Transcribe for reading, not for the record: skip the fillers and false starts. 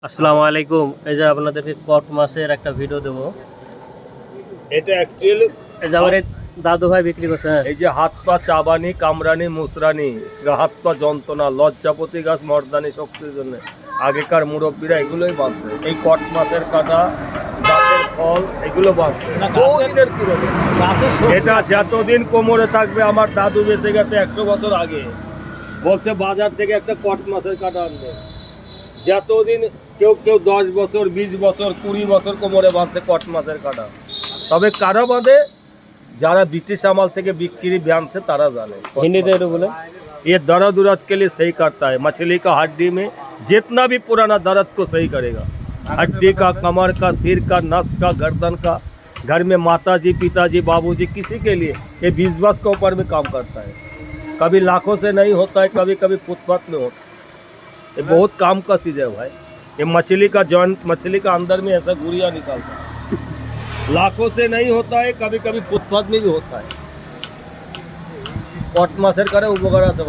আসসালামু আলাইকুম। এই যে আপনাদেরকে কট মাছের একটা ভিডিও দেবো। এটা অ্যাকচুয়ালি এই যে আমার এই দাদু ভাই বিক্রি করছে। এই যে হাত পা চাবানি কামড়ানি মুসরানি হাত পা যন্ত্রণা লজ্জাপতি গাছ মর্দানি শক্তির জন্য আগেকার মুরব্বীরা এগুলোই বাঁধছে। এই কট মাছের কাটা গাছের ফল এগুলো বাঁধছে বহুদিনের পুরনো। এটা যতদিন কোমরে থাকবে, আমার দাদু বেঁচে গেছে 100 বছর আগে, বলছে বাজার থেকে একটা কট মাছের কাটা আনবে। যতদিন কেউ কেউ 10 বছর 20 বছর 20 বছর কোমরে বাঁধছে কট মাছের কাটা। তবে কারা বাঁধে? যারা ब्रिटिश अमल থেকে बिक्री बांधते तारा जाने। हिंदी दे दो बोले। ये दर्द उर्द के लिए सही करता है। मछली का हड्डी में जितना भी पुराना दर्द को सही करेगा, हड्डी का, कमर का, सिर का, नस का, गर्दन का। घर में माताजी पिताजी बाबूजी किसी के लिए ये 20 के ऊपर में काम करता है। कभी लाखों से नहीं होता है, कभी कभी फुटपाथ में होता है। ये बहुत काम का चीज़ है भाई। ये मछली का जॉइंट, मछली का अंदर में ऐसा गुड़िया निकालता है। लाखों से नहीं होता है, कभी कभी फुटपाथ में भी होता है। कट मासेर करे उपकार আছে।